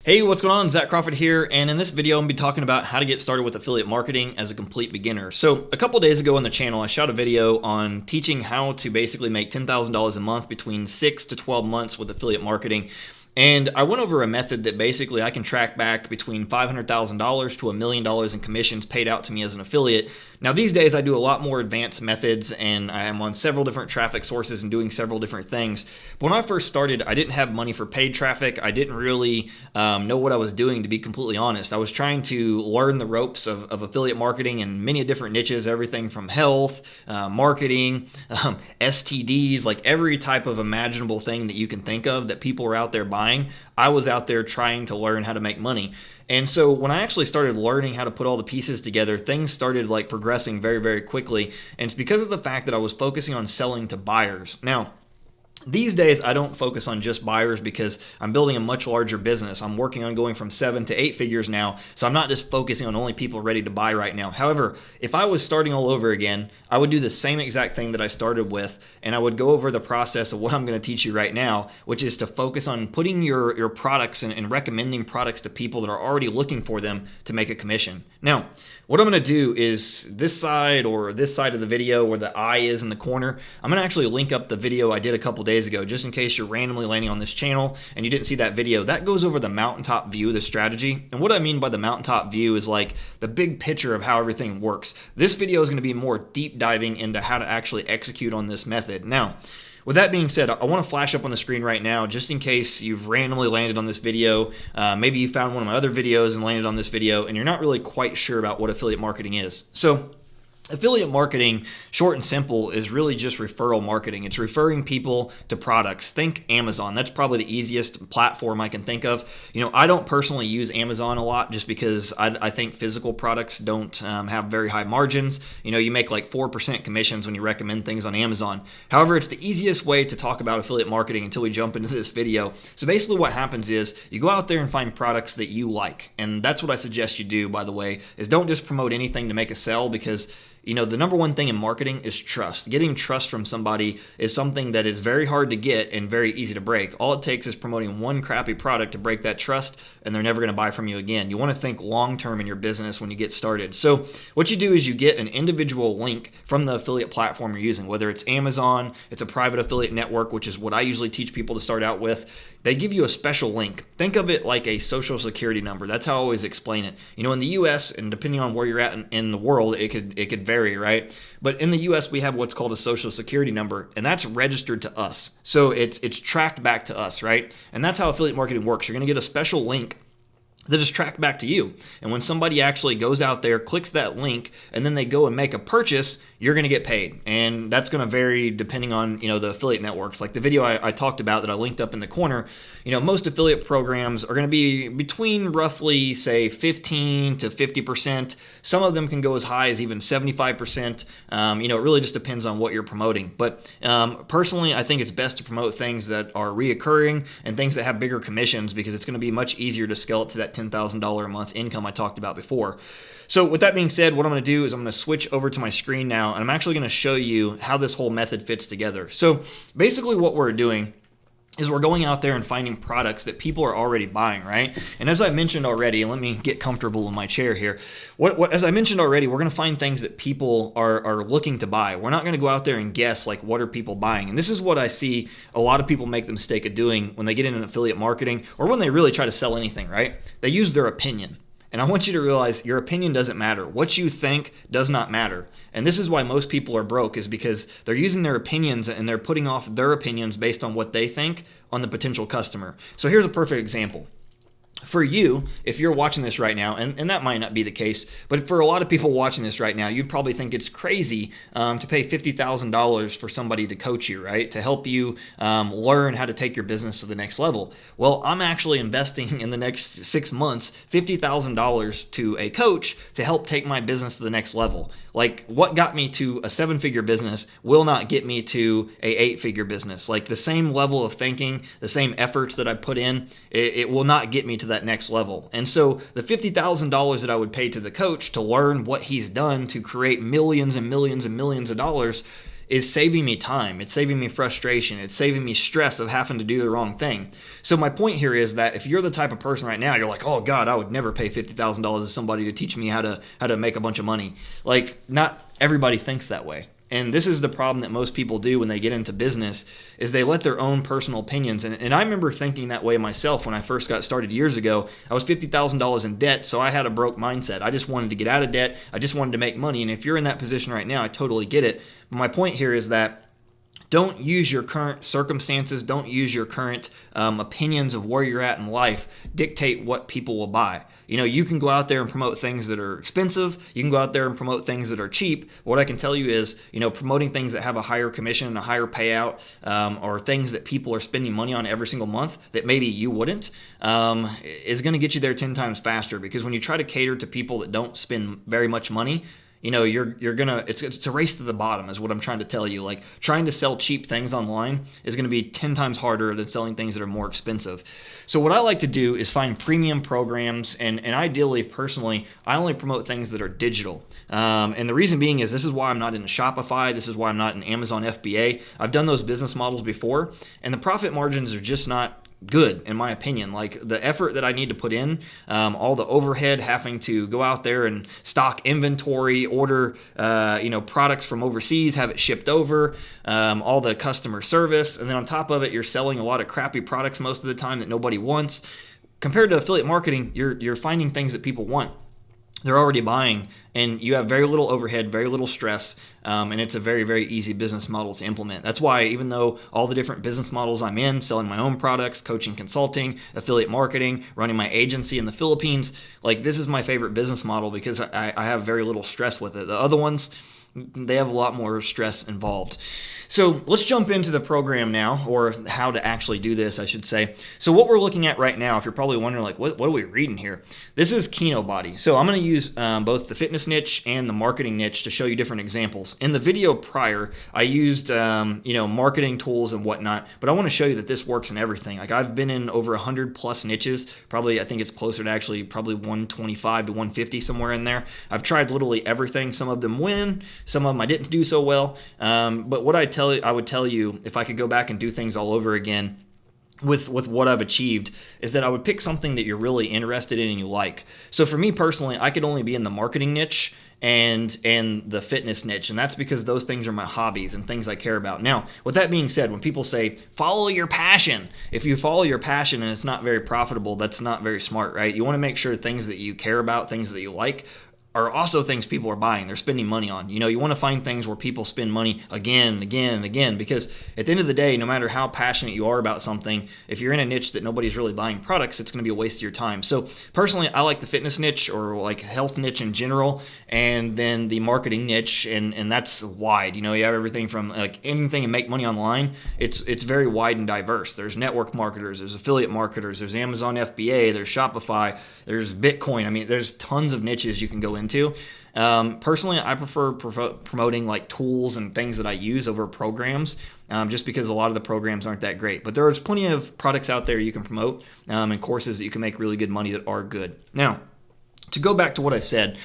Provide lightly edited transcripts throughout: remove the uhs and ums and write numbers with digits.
Hey, what's going on? Zach Crawford here, and in this video I'm going to be talking about how to get started with affiliate marketing as a complete beginner. So a couple days ago on the channel I shot a video on teaching how to basically make $10,000 a month between 6 to 12 months with affiliate marketing. And I went over a method that basically I can track back between $500,000 to $1 million in commissions paid out to me as an affiliate. Now these days I do a lot more advanced methods and I am on several different traffic sources and doing several different things. But when I first started, I didn't have money for paid traffic. I didn't really know what I was doing, to be completely honest. I was trying to learn the ropes of affiliate marketing in many different niches, everything from health, marketing, STDs, like every type of imaginable thing that you can think of that people are out there buying. I was out there trying to learn how to make money. And so when I actually started learning how to put all the pieces together, things started like progressing very, very quickly. And it's because of the fact that I was focusing on selling to buyers. Now, these days, I don't focus on just buyers because I'm building a much larger business. I'm working on going from 7 to 8 figures now, so I'm not just focusing on only people ready to buy right now. However, if I was starting all over again, I would do the same exact thing that I started with, and I would go over the process of what I'm going to teach you right now, which is to focus on putting your products and recommending products to people that are already looking for them to make a commission. Now, what I'm going to do is this side of the video where the I is in the corner, I'm going to actually link up the video I did a couple days ago, just in case you're randomly landing on this channel and you didn't see that video. That goes over the mountaintop view of the strategy. And what I mean by the mountaintop view is like the big picture of how everything works. This video is going to be more deep diving into how to actually execute on this method. Now, with that being said, I want to flash up on the screen right now just in case you've randomly landed on this video. Maybe you found one of my other videos and landed on this video and you're not really quite sure about what affiliate marketing is. So affiliate marketing, short and simple, is really just referral marketing. It's referring people to products. Think Amazon. That's probably the easiest platform I can think of. You know, I don't personally use Amazon a lot just because I think physical products don't have very high margins. You know, you make like 4% commissions when you recommend things on Amazon. However, it's the easiest way to talk about affiliate marketing until we jump into this video. So basically what happens is you go out there and find products that you like. And that's what I suggest you do, by the way, is don't just promote anything to make a sell, because you know, the number one thing in marketing is trust. Getting trust from somebody is something that is very hard to get and very easy to break. All it takes is promoting one crappy product to break that trust, and they're never going to buy from you again. You want to think long-term in your business when you get started. So what you do is you get an individual link from the affiliate platform you're using, whether it's Amazon, it's a private affiliate network, which is what I usually teach people to start out with. They give you a special link. Think of it like a social security number. That's how I always explain it. You know, in the US, and depending on where you're at in the world, it could vary, right? But in the US, we have what's called a social security number, and that's registered to us. So it's tracked back to us, right? And that's how affiliate marketing works. You're going to get a special link that is tracked back to you. And when somebody actually goes out there, clicks that link, and then they go and make a purchase, you're going to get paid. And that's going to vary depending on, you know, the affiliate networks. Like the video I talked about that I linked up in the corner, you know, most affiliate programs are going to be between roughly, say, 15 to 50%. Some of them can go as high as even 75%. You know, it really just depends on what you're promoting. But personally, I think it's best to promote things that are reoccurring and things that have bigger commissions, because it's going to be much easier to scale it to that $10,000 a month income I talked about before. So with that being said, what I'm going to do is I'm going to switch over to my screen now, and I'm actually going to show you how this whole method fits together. So basically what we're doing is we're going out there and finding products that people are already buying, right? And as I mentioned already, let me get comfortable in my chair here. As I mentioned already, we're going to find things that people are looking to buy. We're not going to go out there and guess like what are people buying. And this is what I see a lot of people make the mistake of doing when they get into affiliate marketing, or when they really try to sell anything, right? They use their opinion. And I want you to realize your opinion doesn't matter. What you think does not matter. And this is why most people are broke, is because they're using their opinions and they're putting off their opinions based on what they think on the potential customer. So here's a perfect example. For you, if you're watching this right now, and that might not be the case, but for a lot of people watching this right now, you'd probably think it's crazy to pay $50,000 for somebody to coach you, right? To help you learn how to take your business to the next level. Well, I'm actually investing in the next 6 months $50,000 to a coach to help take my business to the next level. Like, what got me to a 7-figure business will not get me to a 8-figure business. Like, the same level of thinking, the same efforts that I put in, it will not get me to that next level. And so the $50,000 that I would pay to the coach to learn what he's done to create millions and millions and millions of dollars is saving me time. It's saving me frustration. It's saving me stress of having to do the wrong thing. So my point here is that if you're the type of person right now, you're like, oh God, I would never pay $50,000 to somebody to teach me how to make a bunch of money. Like, not everybody thinks that way. And this is the problem that most people do when they get into business, is they let their own personal opinions. And I remember thinking that way myself when I first got started years ago. I was $50,000 in debt, so I had a broke mindset. I just wanted to get out of debt. I just wanted to make money. And if you're in that position right now, I totally get it. But my point here is that don't use your current circumstances, don't use your current opinions of where you're at in life dictate what people will buy. You can go out there and promote things that are expensive. You can go out there and promote things that are cheap. What I can tell you is, promoting things that have a higher commission and a higher payout, or things that people are spending money on every single month that maybe you wouldn't, is going to get you there 10 times faster. Because when you try to cater to people that don't spend very much money, you're gonna, it's a race to the bottom is what I'm trying to tell you. Like, trying to sell cheap things online is going to be 10 times harder than selling things that are more expensive. So what I like to do is find premium programs, and ideally, personally, I only promote things that are digital. And the reason being is, this is why I'm not in Shopify. This is why I'm not in Amazon FBA. I've done those business models before, and the profit margins are just not good, in my opinion. Like, the effort that I need to put in, all the overhead, having to go out there and stock inventory, order products from overseas, have it shipped over, all the customer service, and then on top of it, you're selling a lot of crappy products most of the time that nobody wants. Compared to affiliate marketing, you're finding things that people want. They're already buying, and you have very little overhead, very little stress, and it's a very, very easy business model to implement. That's why, even though all the different business models I'm in, selling my own products, coaching, consulting, affiliate marketing, running my agency in the Philippines, like, this is my favorite business model because I have very little stress with it. The other ones, they have a lot more stress involved. So let's jump into the program now, or how to actually do this, I should say. So what we're looking at right now, if you're probably wondering, like, what are we reading here? This is 𝐤𝐞𝐫. So I'm going to use both the fitness niche and the marketing niche to show you different examples. In the video prior, I used marketing tools and whatnot, but I want to show you that this works in everything. Like, I've been in over 100 plus niches. Probably, I think it's closer to actually probably 125 to 150, somewhere in there. I've tried literally everything. Some of them win, some of them I didn't do so well. But what I would tell you, if I could go back and do things all over again with what I've achieved, is that I would pick something that you're really interested in and you like. So for me personally, I could only be in the marketing niche and the fitness niche, and that's because those things are my hobbies and things I care about. Now, with that being said, when people say follow your passion, if you follow your passion and it's not very profitable, that's not very smart, right? You want to make sure things that you care about, things that you like, are also things people are buying, they're spending money on. You want to find things where people spend money again and again and again, because at the end of the day, no matter how passionate you are about something, if you're in a niche that nobody's really buying products, it's going to be a waste of your time. So personally, I like the fitness niche, or like health niche in general, and then the marketing niche, and that's wide. You have everything from like anything and make money online. It's very wide and diverse. There's network marketers, there's affiliate marketers, there's Amazon FBA, there's Shopify, there's Bitcoin. I mean, there's tons of niches you can go into. Personally, I prefer promoting like tools and things that I use over programs, just because a lot of the programs aren't that great. But there's plenty of products out there you can promote, and courses that you can make really good money that are good. Now, to go back to what I said,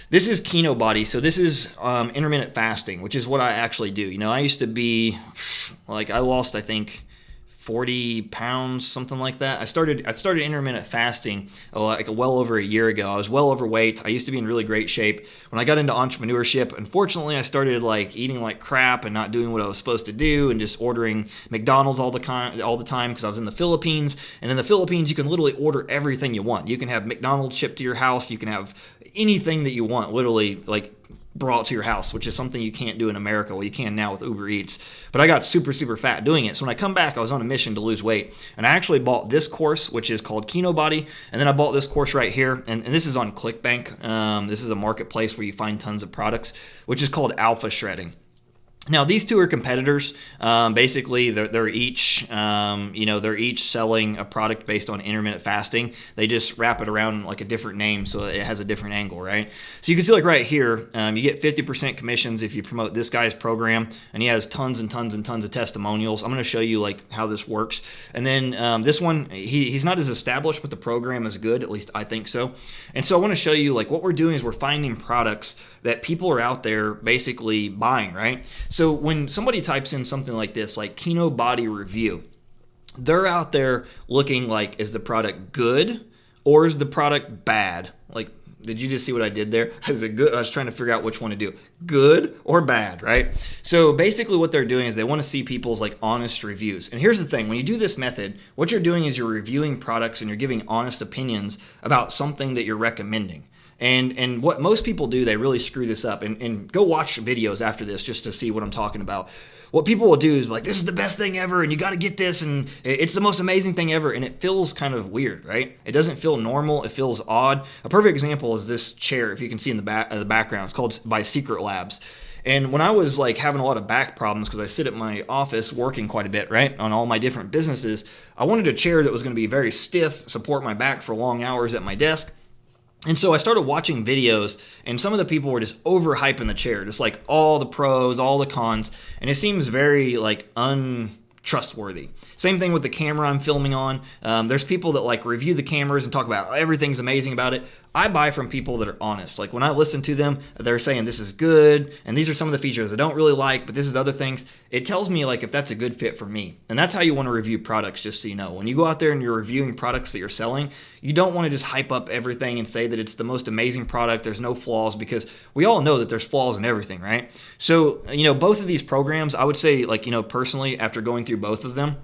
this is 𝐤𝐞𝐫. So this is intermittent fasting, which is what I actually do. I used to be like, I lost, I think, 40 pounds, something like that. I started intermittent fasting like well over a year ago. I was well overweight. I used to be in really great shape. When I got into entrepreneurship, unfortunately, I started like eating like crap and not doing what I was supposed to do, and just ordering McDonald's all the time because I was in the Philippines. And in the Philippines, you can literally order everything you want. You can have McDonald's shipped to your house. You can have anything that you want, literally, like, brought to your house, which is something you can't do in America. Well, you can now with Uber Eats. But I got super, super fat doing it. So when I come back, I was on a mission to lose weight. And I actually bought this course, which is called 𝐤𝐞𝐫. And then I bought this course right here. And this is on ClickBank. This is a marketplace where you find tons of products, which is called Alpha Shredding. Now, these two are competitors. Basically, they're each selling a product based on intermittent fasting. They just wrap it around like a different name, so it has a different angle, right? So you can see, like right here, you get 50% commissions if you promote this guy's program, and he has tons and tons and tons of testimonials. I'm going to show you like how this works. And then this one, he's not as established, but the program is good. At least I think so. And so I want to show you like what we're doing is we're finding products that people are out there basically buying, right? So when somebody types in something like this, like 𝐸𝐚 body review, they're out there looking like, is the product good or is the product bad? Like, did you just see what I did there? Is it good? I was trying to figure out which one to do, good or bad, right? So basically what they're doing is they want to see people's like honest reviews. And here's the thing, when you do this method, what you're doing is you're reviewing products and you're giving honest opinions about something that you're recommending. And what most people do, they really screw this up. And go watch videos after this just to see what I'm talking about. What people will do is like, this is the best thing ever, and you got to get this, and it's the most amazing thing ever, and it feels kind of weird, right? It doesn't feel normal. It feels odd. A perfect example is this chair, if you can see in the background. It's called by 𝐤𝐚𝐽𝐳. And when I was like having a lot of back problems, because I sit at my office working quite a bit, right, on all my different businesses, I wanted a chair that was going to be very stiff, support my back for long hours at my desk. And so I started watching videos, and some of the people were just overhyping the chair, just like all the pros, all the cons, and it seems very like untrustworthy. Same thing with the camera I'm filming on. There's people that like review the cameras and talk about everything's amazing about it. I buy from people that are honest. Like when I listen to them, they're saying this is good, and these are some of the features I don't really like, but this is other things. It tells me like if that's a good fit for me. And that's how you want to review products, just so you know. When you go out there and you're reviewing products that you're selling, you don't want to just hype up everything and say that it's the most amazing product, there's no flaws, because we all know that there's flaws in everything, right? So, both of these programs, I would say, like, personally, after going through both of them,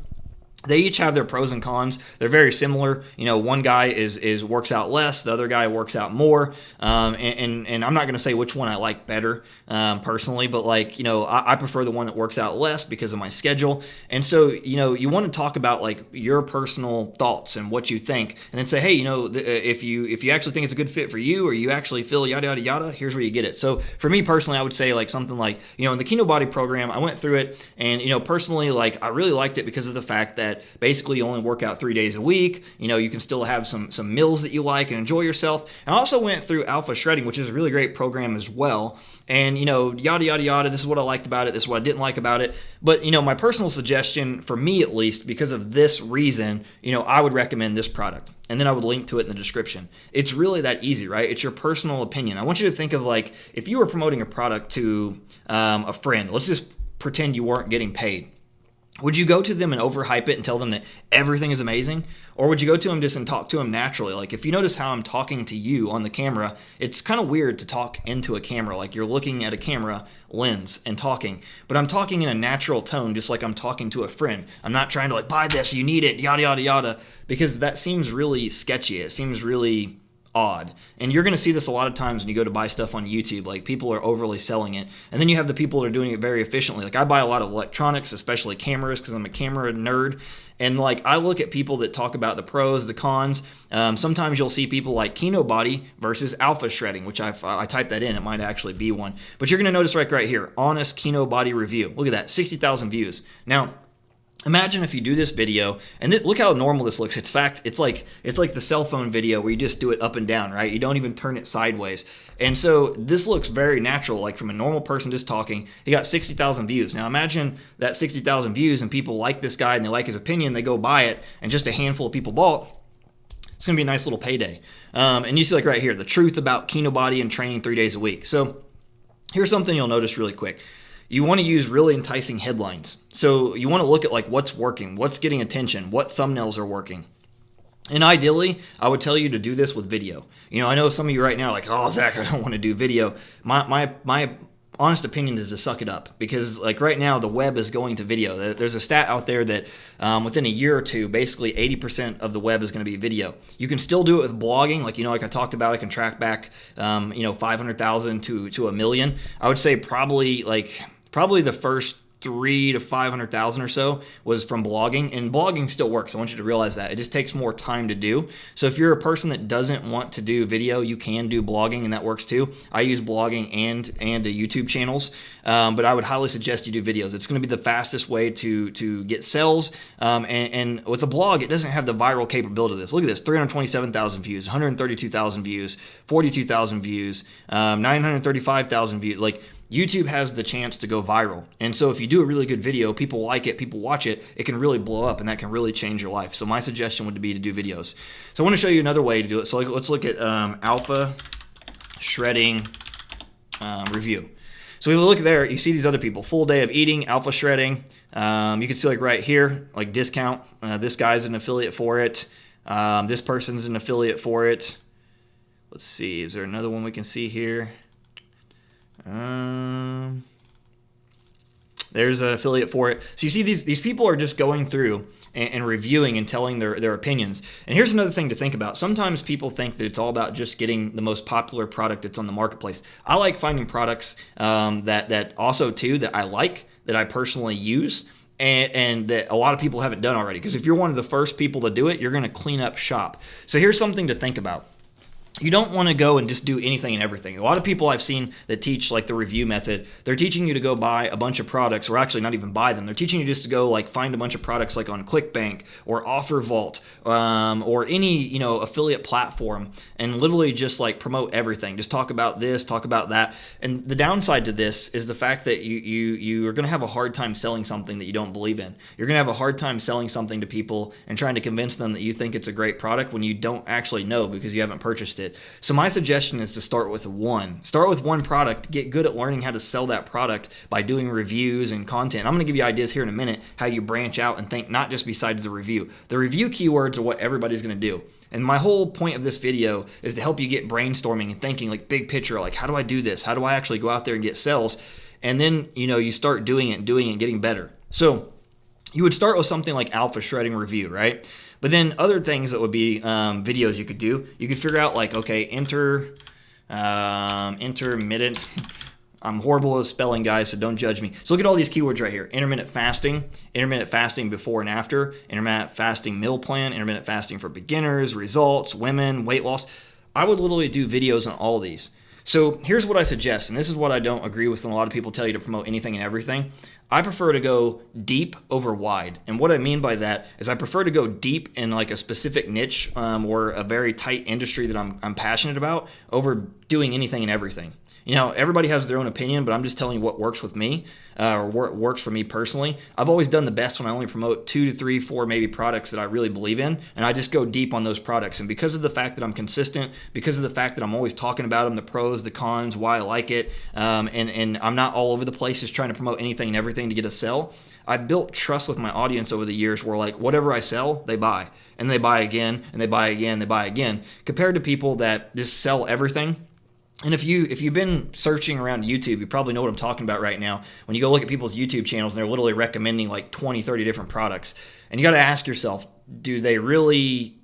they each have their pros and cons. They're very similar. One guy is works out less, the other guy works out more. And I'm not going to say which one I like better personally, but I prefer the one that works out less because of my schedule. And so, you want to talk about like your personal thoughts and what you think, and then say, hey, if you actually think it's a good fit for you, or you actually feel yada yada yada, here's where you get it. So for me personally, I would say like something like, in the 𝐸𝐚 body program, I went through it, and personally, like I really liked it because of the fact that basically you only work out 3 days a week. You can still have some meals that you like and enjoy yourself. And I also went through Alpha Shredding, which is a really great program as well. And yada yada yada, this is what I liked about it, this is what I didn't like about it. But my personal suggestion, for me at least, because of this reason, I would recommend this product. And then I would link to it in the description. It's really that easy, right? It's your personal opinion. I want you to think of like, if you were promoting a product to a friend, let's just pretend you weren't getting paid. Would you go to them and overhype it and tell them that everything is amazing? Or would you go to them just and talk to them naturally? Like if you notice how I'm talking to you on the camera, it's kind of weird to talk into a camera. Like you're looking at a camera lens and talking. But I'm talking in a natural tone, just like I'm talking to a friend. I'm not trying to like, buy this, you need it, yada, yada, yada. Because that seems really sketchy. It seems really odd. And you're going to see this a lot of times when you go to buy stuff on YouTube. Like people are overly selling it, and then you have the people that are doing it very efficiently. Like I buy a lot of electronics, especially cameras, because I'm a camera nerd. And like I look at people that talk about the pros, the cons. Sometimes you'll see people like 𝐸𝐚 body versus Alpha Shredding, which I typed that in. It might actually be one. But you're going to notice right here, honest 𝐸𝐚 body review. Look at that, 60,000 views. Now, imagine if you do this video, and look how normal this looks. It's like the cell phone video where you just do it up and down, right? You don't even turn it sideways. And so this looks very natural, like from a normal person just talking. He got 60,000 views. Now imagine that 60,000 views and people like this guy and they like his opinion, they go buy it, and just a handful of people bought. It's going to be a nice little payday. And you see like right here, the truth about 𝐸𝐚 body and training 3 days a week. So here's something you'll notice really quick. You want to use really enticing headlines. So you want to look at like what's working, what's getting attention, what thumbnails are working. And ideally, I would tell you to do this with video. I know some of you right now are like, oh, Zach, I don't want to do video. My honest opinion is to suck it up, because like right now the web is going to video. There's a stat out there that within a year or two, basically 80% of the web is going to be video. You can still do it with blogging, like I talked about. I can track back 500,000 to a million. I would say probably the first 300,000 to 500,000 or so was from blogging, and blogging still works. I want you to realize that it just takes more time to do. So if you're a person that doesn't want to do video, you can do blogging, and that works too. I use blogging and YouTube channels, but I would highly suggest you do videos. It's going to be the fastest way to get sales, and with a blog, it doesn't have the viral capability of this. Look at this, 327,000 views, 132,000 views, 42,000 views, 935,000 views. Like YouTube has the chance to go viral. And so if you do a really good video, people like it, people watch it, it can really blow up, and that can really change your life. So my suggestion would be to do videos. So I want to show you another way to do it. So let's look at Alpha Shredding review. So if you look there, you see these other people, full day of eating, alpha shredding. You can see like right here, like discount. This guy's an affiliate for it. This person's an affiliate for it. Let's see, is there another one we can see here? There's an affiliate for it. So you see these people are just going through and reviewing and telling their opinions. And here's another thing to think about. Sometimes people think that it's all about just getting the most popular product that's on the marketplace. I like finding products that also too that I like, that I personally use, and that a lot of people haven't done already. Because if you're one of the first people to do it, you're going to clean up shop. So here's something to think about. You don't want to go and just do anything and everything. A lot of people I've seen that teach like the review method, they're teaching you to go buy a bunch of products, or actually not even buy them. They're teaching you just to go like find a bunch of products like on ClickBank or OfferVault or any affiliate platform, and literally just like promote everything. Just talk about this, talk about that. And the downside to this is the fact that you are going to have a hard time selling something that you don't believe in. You're going to have a hard time selling something to people and trying to convince them that you think it's a great product when you don't actually know because you haven't purchased it. So my suggestion is to start with one. Start with one product. Get good at learning how to sell that product by doing reviews and content. I'm going to give you ideas here in a minute how you branch out and think not just besides the review. The review keywords are what everybody's going to do. And my whole point of this video is to help you get brainstorming and thinking like big picture, like how do I do this? How do I actually go out there and get sales? And then, you start doing it and getting better. So you would start with something like alpha shredding review, right? But then other things that would be videos you could do. You could figure out like, okay, intermittent. I'm horrible at spelling, guys, so don't judge me. So look at all these keywords right here. Intermittent fasting before and after, intermittent fasting meal plan, intermittent fasting for beginners, results, women, weight loss. I would literally do videos on all of these. So here's what I suggest, and this is what I don't agree with when a lot of people tell you to promote anything and everything. I prefer to go deep over wide. And what I mean by that is I prefer to go deep in like a specific niche or a very tight industry that I'm passionate about over doing anything and everything. Everybody has their own opinion, but I'm just telling you what works with me or what works for me personally. I've always done the best when I only promote 2 to 3, 4 maybe products that I really believe in, and I just go deep on those products. And because of the fact that I'm consistent, because of the fact that I'm always talking about them, the pros, the cons, why I like it, and I'm not all over the place just trying to promote anything and everything to get a sell, I built trust with my audience over the years where like whatever I sell, they buy. And they buy again, and they buy again, they buy again, compared to people that just sell everything. And if you've been searching around YouTube, you probably know what I'm talking about right now. When you go look at people's YouTube channels and they're literally recommending like 20, 30 different products. And you got to ask yourself, do they really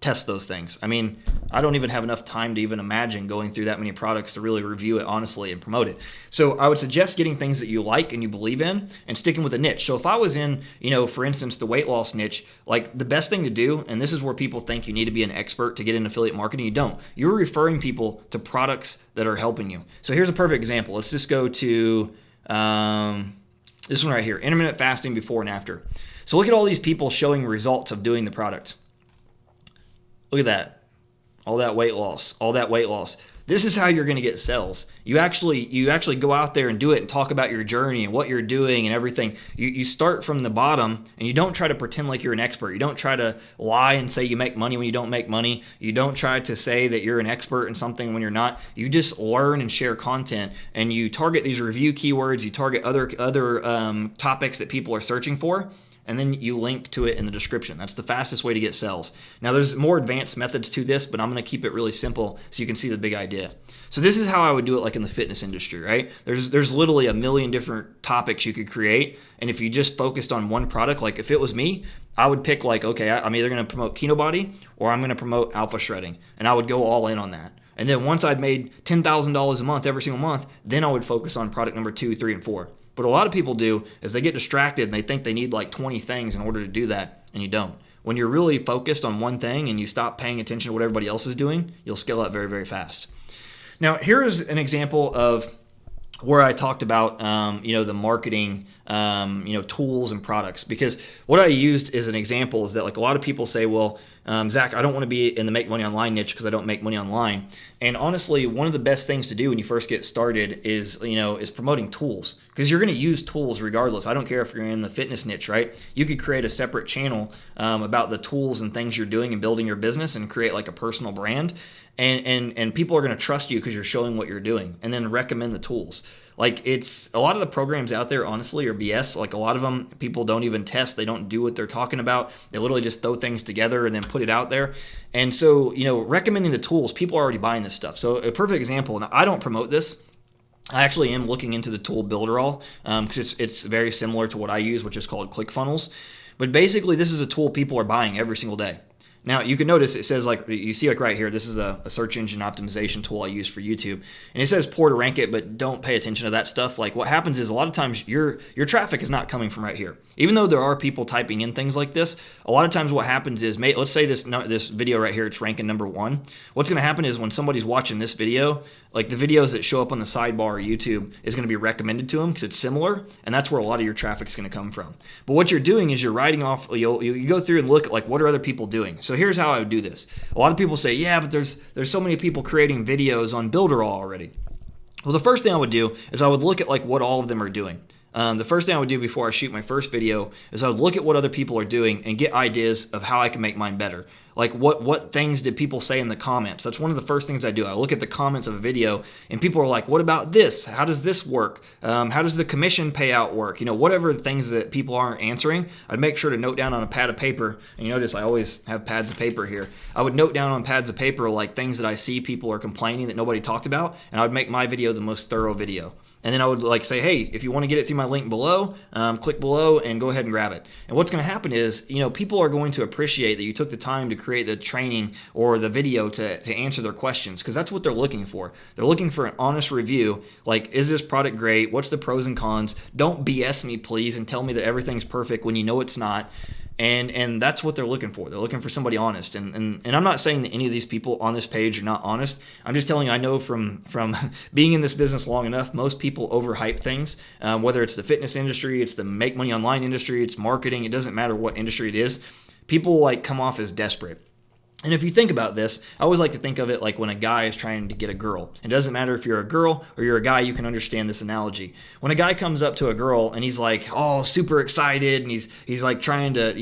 test those things? I mean, I don't even have enough time to even imagine going through that many products to really review it honestly and promote it. So I would suggest getting things that you like and you believe in and sticking with a niche. So if I was in, for instance, the weight loss niche, like the best thing to do, and this is where people think you need to be an expert to get in affiliate marketing, you don't. You're referring people to products that are helping you. So here's a perfect example. Let's just go to this one right here, intermittent fasting before and after. So look at all these people showing results of doing the product. Look at that. All that weight loss. This is how you're going to get sales. You actually go out there and do it and talk about your journey and what you're doing and everything. You start from the bottom and you don't try to pretend like you're an expert. You don't try to lie and say you make money when you don't make money. You don't try to say that you're an expert in something when you're not. You just learn and share content, and you target these review keywords. You target other topics that people are searching for, and then you link to it in the description. That's the fastest way to get sales. Now, there's more advanced methods to this, but I'm going to keep it really simple so you can see the big idea. So this is how I would do it like in the fitness industry, right? There's literally a million different topics you could create, and if you just focused on one product, like if it was me, I would pick like, okay, I'm either going to promote keto body or I'm going to promote alpha shredding, and I would go all in on that. And then once I'd made $10,000 a month every single month, then I would focus on product number 2, 3, and 4. But a lot of people do is they get distracted and they think they need like 20 things in order to do that, and you don't. When you're really focused on one thing and you stop paying attention to what everybody else is doing, you'll scale up very, very fast. Now, here is an example of where I talked about, the marketing, tools and products. Because what I used as an example is that like a lot of people say, well, Zach, I don't want to be in the make money online niche because I don't make money online. And honestly, one of the best things to do when you first get started is promoting tools, because you're going to use tools regardless. I don't care if you're in the fitness niche, right? You could create a separate channel about the tools and things you're doing and building your business and create like a personal brand. And people are going to trust you because you're showing what you're doing, and then recommend the tools. Like, it's a lot of the programs out there, honestly, are BS. Like, a lot of them, people don't even test. They don't do what they're talking about. They literally just throw things together and then put it out there. And so, recommending the tools, people are already buying this stuff. So a perfect example, and I don't promote this. I actually am looking into the tool Builderall because it's very similar to what I use, which is called ClickFunnels. But basically, this is a tool people are buying every single day. Now, you can notice it says, like, you see, like, right here, this is a search engine optimization tool I use for YouTube. And it says poor to rank it, but don't pay attention to that stuff. Like, what happens is a lot of times your traffic is not coming from right here. Even though there are people typing in things like this, a lot of times what happens is, let's say this video right here, it's ranking number 1. What's going to happen is when somebody's watching this video, like the videos that show up on the sidebar of YouTube is going to be recommended to them because it's similar, and that's where a lot of your traffic is going to come from. But what you're doing is you're writing off, you go through and look at, like, what are other people doing. So here's how I would do this. A lot of people say, yeah, but there's so many people creating videos on Builderall already. Well, the first thing I would do is I would look at, like, what all of them are doing. The first thing I would do before I shoot my first video is I would look at what other people are doing and get ideas of how I can make mine better. Like, what things did people say in the comments? That's one of the first things I do. I look at the comments of a video and people are like, what about this? How does this work? How does the commission payout work? Whatever things that people aren't answering, I'd make sure to note down on a pad of paper. And you notice I always have pads of paper here. I would note down on pads of paper, like, things that I see people are complaining that nobody talked about, and I would make my video the most thorough video. And then I would, like, say, hey, if you want to get it through my link below, click below and go ahead and grab it. And what's going to happen is, people are going to appreciate that you took the time to create the training or the video to answer their questions, because that's what they're looking for. They're looking for an honest review. Like, is this product great? What's the pros and cons? Don't BS me, please, and tell me that everything's perfect when you know it's not. And that's what they're looking for. They're looking for somebody honest. And I'm not saying that any of these people on this page are not honest. I'm just telling you, I know from being in this business long enough, most people overhype things, whether it's the fitness industry, it's the make money online industry, it's marketing. It doesn't matter what industry it is. People, like, come off as desperate. And if you think about this, I always like to think of it like when a guy is trying to get a girl. It doesn't matter if you're a girl or you're a guy, you can understand this analogy. When a guy comes up to a girl and he's like, oh, super excited, and he's like trying to,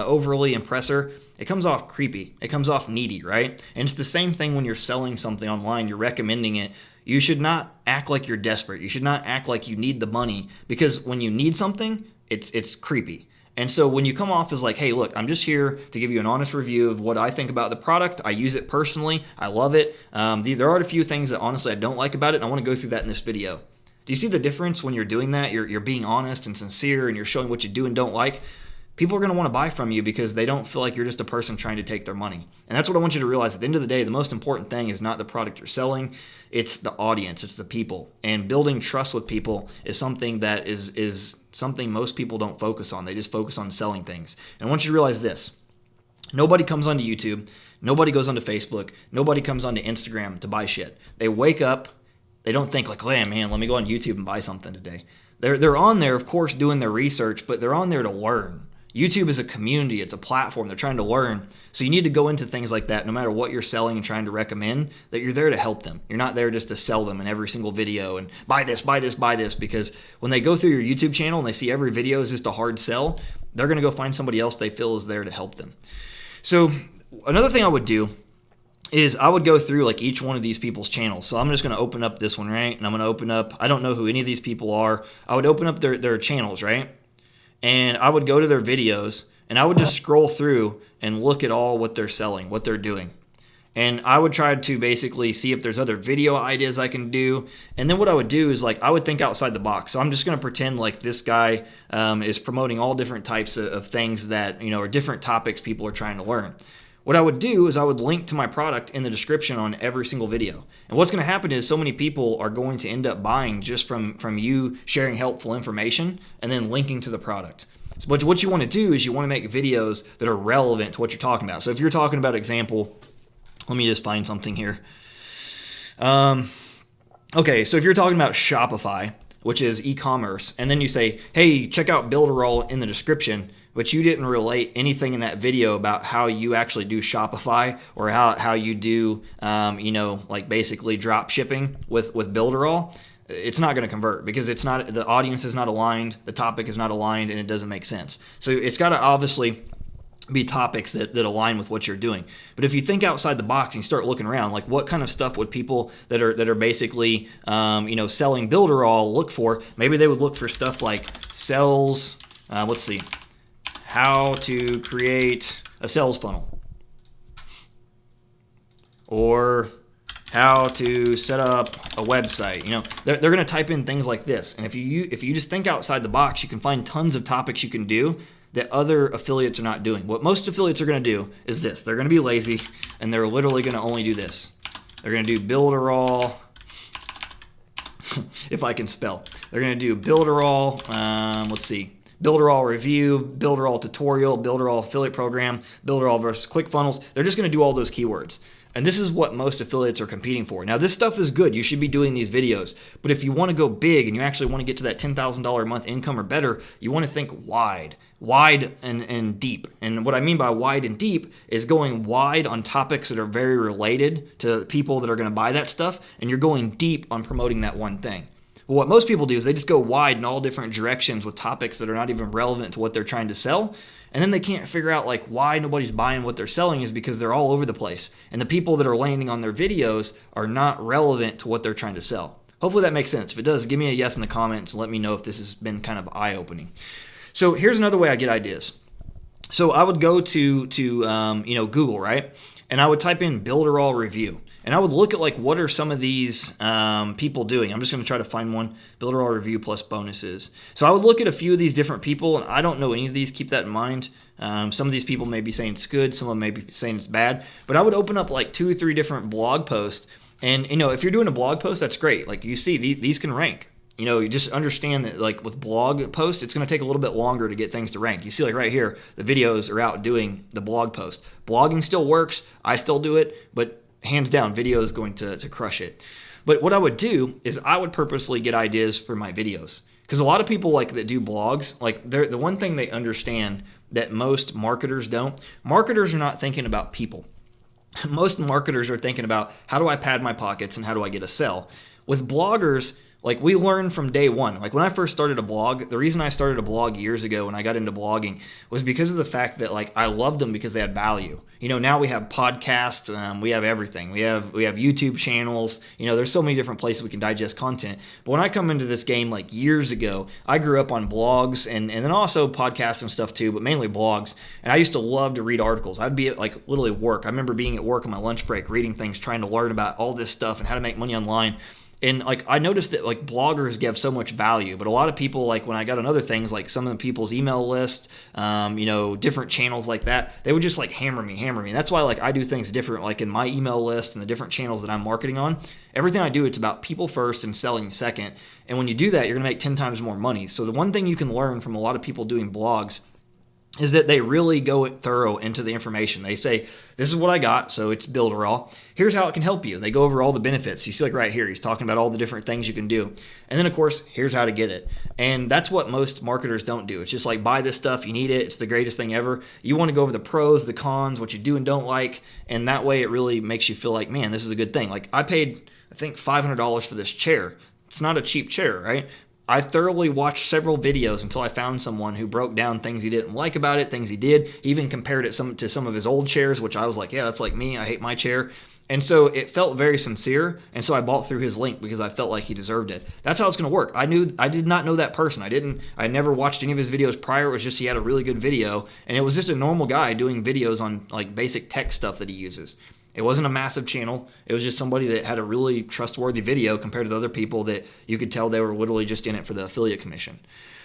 overly impress her, it comes off creepy. It comes off needy, right? And it's the same thing when you're selling something online, you're recommending it. You should not act like you're desperate. You should not act like you need the money, because when you need something, it's creepy. And so when you come off as like, hey, look, I'm just here to give you an honest review of what I think about the product. I use it personally. I love it. There are a few things that honestly I don't like about it, and I want to go through that in this video. Do you see the difference when you're doing that? You're being honest and sincere, and you're showing what you do and don't like. People are going to want to buy from you because they don't feel like you're just a person trying to take their money. And that's what I want you to realize. At the end of the day, the most important thing is not the product you're selling. It's the audience. It's the people. And building trust with people is something that is something most people don't focus on. They just focus on selling things. And I want you to realize this. Nobody comes onto YouTube. Nobody goes onto Facebook. Nobody comes onto Instagram to buy shit. They wake up. They don't think like, man, let me go on YouTube and buy something today. They're on there, of course, doing their research, but they're on there to learn. YouTube is a community. It's a platform. They're trying to learn. So you need to go into things like that, no matter what you're selling and trying to recommend, that you're there to help them. You're not there just to sell them in every single video and buy this, buy this, buy this, because when they go through your YouTube channel and they see every video is just a hard sell, they're going to go find somebody else they feel is there to help them. So another thing I would do is I would go through like each one of these people's channels. So I'm just going to open up this one, right? And I'm going to open up, I don't know who any of these people are. I would open up their channels, right? And I would go to their videos and I would just scroll through and look at all what they're selling, what they're doing. And I would try to basically see if there's other video ideas I can do. And then what I would do is like I would think outside the box. So I'm just going to pretend like this guy is promoting all different types of things that, are different topics people are trying to learn. What I would do is I would link to my product in the description on every single video. And what's going to happen is so many people are going to end up buying just from you sharing helpful information and then linking to the product. So, but what you want to do is you want to make videos that are relevant to what you're talking about. So if you're talking about example, let me just find something here. Okay, so if you're talking about Shopify, which is e-commerce, and then you say, hey, check out Builderall in the description, but you didn't relate anything in that video about how you actually do Shopify or how you do, like basically drop shipping with Builderall, it's not going to convert because it's not, the audience is not aligned, the topic is not aligned, and it doesn't make sense. So it's got to obviously be topics that align with what you're doing. But if you think outside the box and you start looking around, like what kind of stuff would people that are basically selling Builderall look for? Maybe they would look for stuff like sales. Let's see, how to create a sales funnel, or how to set up a website. They're going to type in things like this. And if you just think outside the box, you can find tons of topics you can do that other affiliates are not doing. What most affiliates are going to do is this. They're going to be lazy, and they're literally going to only do this. They're going to do Builderall, if I can spell. They're going to do Builderall, let's see, Builderall review, Builderall tutorial, Builderall affiliate program, Builderall versus ClickFunnels. They're just going to do all those keywords. And this is what most affiliates are competing for. Now, this stuff is good. You should be doing these videos. But if you want to go big and you actually want to get to that $10,000 a month income or better, you want to think wide and deep. And what I mean by wide and deep is going wide on topics that are very related to people that are going to buy that stuff, and you're going deep on promoting that one thing. Well, what most people do is they just go wide in all different directions with topics that are not even relevant to what they're trying to sell. And then they can't figure out like why nobody's buying what they're selling is because they're all over the place. And the people that are landing on their videos are not relevant to what they're trying to sell. Hopefully that makes sense. If it does, give me a yes in the comments and let me know if this has been kind of eye-opening. So here's another way I get ideas. So I would go to Google, right? And I would type in Builderall review. And I would look at like what are some of these people doing. I'm just going to try to find one, Builderall review plus bonuses. So I would look at a few of these different people, and I don't know any of these. Keep that in mind. Some of these people may be saying it's good, some of them may be saying it's bad. But I would open up like 2 or 3 different blog posts, and if you're doing a blog post, that's great. Like you see, these can rank. You just understand that like with blog posts, it's going to take a little bit longer to get things to rank. You see like right here, the videos are outdoing the blog post. Blogging still works. I still do it, but hands down, video is going to crush it. But what I would do is I would purposely get ideas for my videos. Because a lot of people like that do blogs, like the one thing they understand that most marketers don't, marketers are not thinking about people. Most marketers are thinking about how do I pad my pockets and how do I get a sell. With bloggers, like we learn from day one. Like when I first started a blog, the reason I started a blog years ago when I got into blogging was because of the fact that like I loved them because they had value. Now we have podcasts, we have everything. We have YouTube channels. There's so many different places we can digest content. But when I come into this game like years ago, I grew up on blogs and then also podcasts and stuff too, but mainly blogs. And I used to love to read articles. I'd be at like literally work. I remember being at work on my lunch break, reading things, trying to learn about all this stuff and how to make money online. And like I noticed that like bloggers give so much value, but a lot of people, like when I got on other things, like some of the people's email list, different channels like that, they would just like hammer me. And that's why like I do things different, like in my email list and the different channels that I'm marketing on. Everything I do, it's about people first and selling second. And when you do that, you're gonna make 10 times more money. So the one thing you can learn from a lot of people doing blogs is that they really go thorough into the information. They say, this is what I got, so it's Builderall. Here's how it can help you. They go over all the benefits. You see like right here, he's talking about all the different things you can do. And then of course, here's how to get it. And that's what most marketers don't do. It's just like, buy this stuff, you need it, it's the greatest thing ever. You want to go over the pros, the cons, what you do and don't like, and that way it really makes you feel like, man, this is a good thing. Like I paid, I think $500 for this chair. It's not a cheap chair, right? I thoroughly watched several videos until I found someone who broke down things he didn't like about it, things he did, even compared it to some of his old chairs, which I was like, yeah, that's like me. I hate my chair. And so it felt very sincere. And so I bought through his link because I felt like he deserved it. That's how it's going to work. I did not know that person. I never watched any of his videos prior. It was just he had a really good video. And it was just a normal guy doing videos on like basic tech stuff that he uses. It wasn't a massive channel. It was just somebody that had a really trustworthy video compared to the other people that you could tell they were literally just in it for the affiliate commission.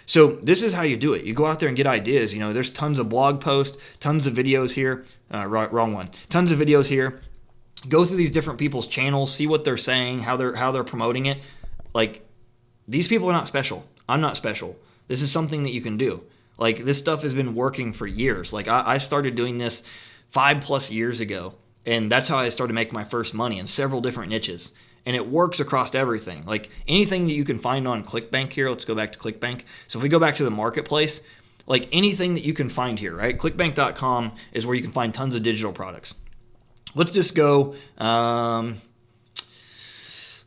So this is how you do it. You go out there and get ideas. There's tons of blog posts, tons of videos here. Wrong one. Tons of videos here. Go through these different people's channels, see what they're saying, how they're promoting it. Like, these people are not special. I'm not special. This is something that you can do. Like, this stuff has been working for years. Like, I started doing this 5+ years ago. And that's how I started making my first money in several different niches. And it works across everything. Like anything that you can find on ClickBank here. Let's go back to ClickBank. So if we go back to the marketplace, like anything that you can find here, right? ClickBank.com is where you can find tons of digital products. Let's just go,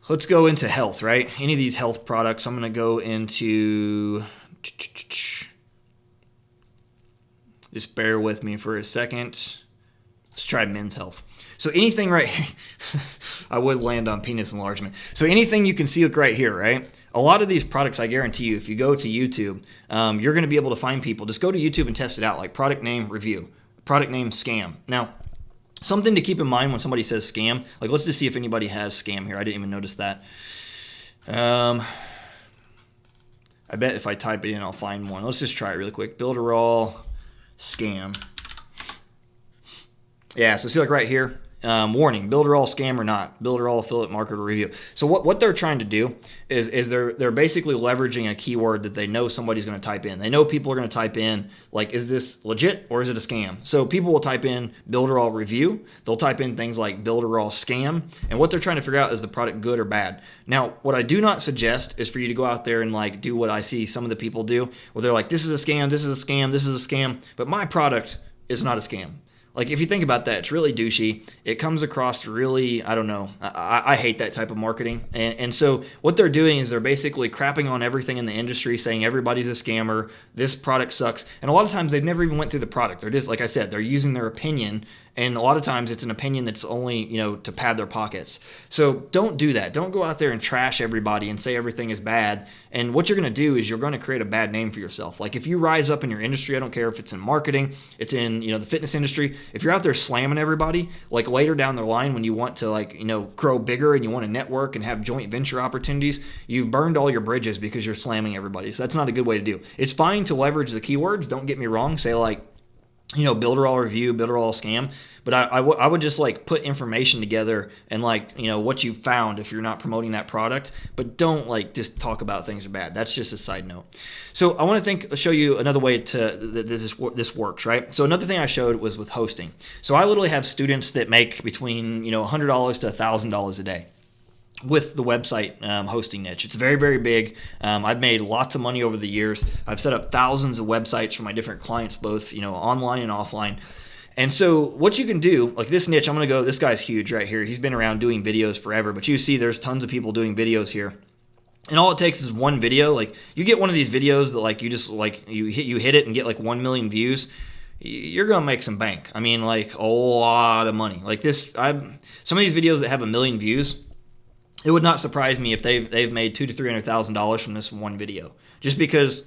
let's go into health, right? Any of these health products. I'm going to go into Just bear with me for a second. Let's try Men's Health. So anything right here, I would land on penis enlargement. So anything you can see right here, right? A lot of these products, I guarantee you, if you go to YouTube, you're going to be able to find people. Just go to YouTube and test it out, like product name review, product name scam. Now, something to keep in mind when somebody says scam, like let's just see if anybody has scam here. I didn't even notice that. I bet if I type it in, I'll find one. Let's just try it really quick. Builderall scam. Yeah, so see like right here, warning, Builderall scam or not, Builderall affiliate marketer review. So what they're trying to do is they're basically leveraging a keyword that they know somebody's going to type in. They know people are going to type in, like, is this legit or is it a scam? So people will type in Builderall review. They'll type in things like Builderall scam. And what they're trying to figure out is the product good or bad. Now, what I do not suggest is for you to go out there and like do what I see some of the people do, where they're like, this is a scam, this is a scam, this is a scam, but my product is not a scam. Like, if you think about that, it's really douchey. It comes across really, I don't know. I hate that type of marketing. And so what they're doing is they're basically crapping on everything in the industry, saying everybody's a scammer, this product sucks. And a lot of times they've never even went through the product. They're just, like I said, they're using their opinion. And a lot of times it's an opinion that's only, to pad their pockets. So don't do that. Don't go out there and trash everybody and say everything is bad. And what you're going to do is you're going to create a bad name for yourself. Like if you rise up in your industry, I don't care if it's in marketing, it's in, the fitness industry. If you're out there slamming everybody, like later down the line when you want to grow bigger and you want to network and have joint venture opportunities, you've burned all your bridges because you're slamming everybody. So that's not a good way to do. It's fine to leverage the keywords. Don't get me wrong. Say like, Builderall review, Builderall scam. But I would just like put information together and what you found if you're not promoting that product. But don't just talk about things are bad. That's just a side note. So I want to show you another way this works, right? So another thing I showed was with hosting. So I literally have students that make between $100 to $1,000 a day with the website hosting niche. It's very, very big. I've made lots of money over the years. I've set up thousands of websites for my different clients, both online and offline. And so what you can do, like this niche, I'm going to go, this guy's huge right here. He's been around doing videos forever, but you see there's tons of people doing videos here. And all it takes is one video. Like you get one of these videos that you hit it and get 1 million views. You're going to make some bank. I mean, a lot of money. Like this, some of these videos that have 1 million views, it would not surprise me if they've made $200,000 to $300,000 from this one video, just because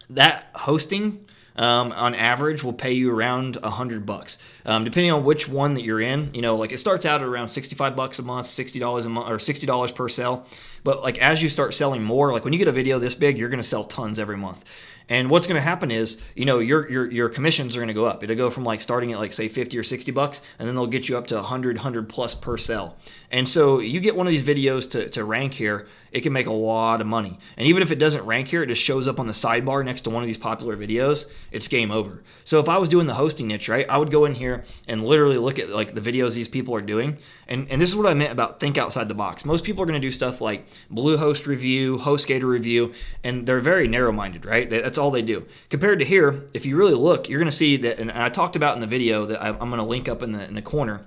that hosting on average will pay you around $100, depending on which one that you're in. It starts out at around $65 a month, $60 a month, or $60 per sale. But as you start selling more, when you get a video this big, you're going to sell tons every month. And what's going to happen is, your commissions are going to go up. It'll go from starting at say $50 or $60, and then they'll get you up to 100 plus per sale. And so you get one of these videos to rank here, it can make a lot of money. And even if it doesn't rank here, it just shows up on the sidebar next to one of these popular videos, it's game over. So if I was doing the hosting niche, right, I would go in here and literally look at the videos these people are doing. And this is what I meant about think outside the box. Most people are going to do stuff like Bluehost review, HostGator review, and they're very narrow-minded, right? That's all they do. Compared to here, if you really look, you're going to see that, and I talked about in the video that I'm going to link up in the corner,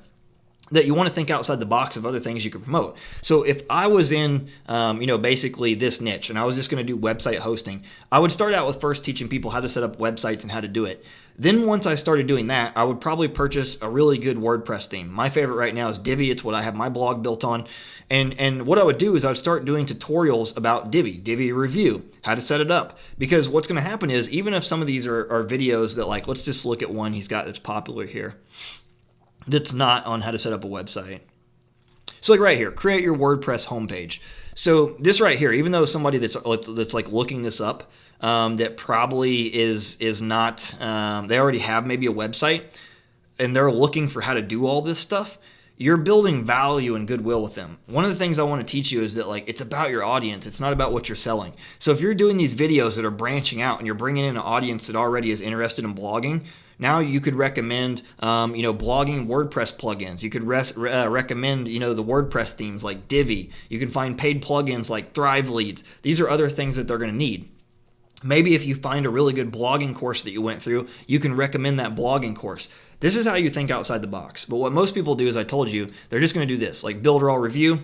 that you want to think outside the box of other things you could promote. So if I was in, basically this niche, and I was just going to do website hosting, I would start out with first teaching people how to set up websites and how to do it. Then once I started doing that, I would probably purchase a really good WordPress theme. My favorite right now is Divi. It's what I have my blog built on. And what I would do is I would start doing tutorials about Divi review, how to set it up. Because what's going to happen is, even if some of these are videos that let's just look at one he's got that's popular here, that's not on how to set up a website. So right here, create your WordPress homepage. So this right here, even though somebody that's looking this up, that probably is not, they already have maybe a website and they're looking for how to do all this stuff, you're building value and goodwill with them. One of the things I want to teach you is that it's about your audience. It's not about what you're selling. So if you're doing these videos that are branching out and you're bringing in an audience that already is interested in blogging, now you could recommend, blogging WordPress plugins. You could recommend, the WordPress themes like Divi. You can find paid plugins like Thrive Leads. These are other things that they're going to need. Maybe if you find a really good blogging course that you went through, you can recommend that blogging course. This is how you think outside the box. But what most people do, as I told you, they're just going to do this, like Builderall review,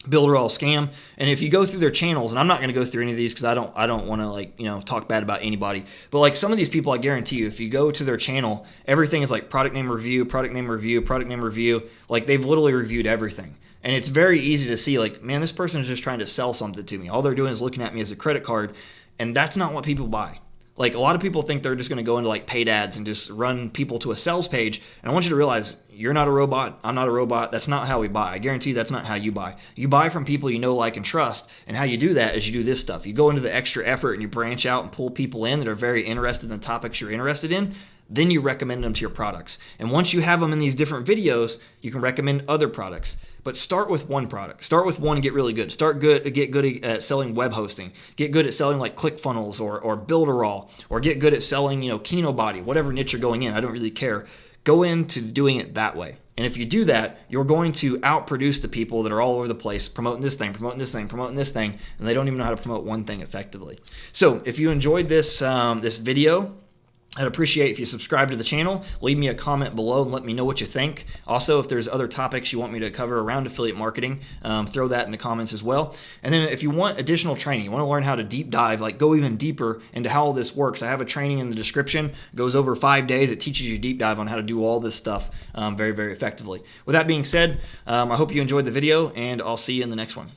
builder all scam. And if you go through their channels, and I'm not going to go through any of these because I don't want to, like, you know, talk bad about anybody, but like some of these people, I guarantee you, if you go to their channel, everything is like product name review, product name review, product name review. Like they've literally reviewed everything. And it's very easy to see, like, man, this person is just trying to sell something to me. All they're doing is looking at me as a credit card. And that's not what people buy. Like, a lot of people think they're just going to go into like paid ads and just run people to a sales page. And I want you to realize, you're not a robot. I'm not a robot. That's not how we buy. I guarantee you that's not how you buy. You buy from people you know, like, and trust. And how you do that is you do this stuff. You go into the extra effort and you branch out and pull people in that are very interested in the topics you're interested in. Then you recommend them to your products. And once you have them in these different videos, you can recommend other products. But start with one product. Start with one and get really good. Get good at selling web hosting. Get good at selling like ClickFunnels or Builderall, or get good at selling, you know, �𝐞�0body, whatever niche you're going in. I don't really care. Go into doing it that way. And if you do that, you're going to outproduce the people that are all over the place promoting this thing, promoting this thing, promoting this thing, and they don't even know how to promote one thing effectively. So if you enjoyed this video, I'd appreciate if you subscribe to the channel, leave me a comment below and let me know what you think. Also, if there's other topics you want me to cover around affiliate marketing, throw that in the comments as well. And then if you want additional training, you want to learn how to deep dive, like go even deeper into how all this works, I have a training in the description. It goes over 5 days. It teaches you deep dive on how to do all this stuff very, very effectively. With that being said, I hope you enjoyed the video, and I'll see you in the next one.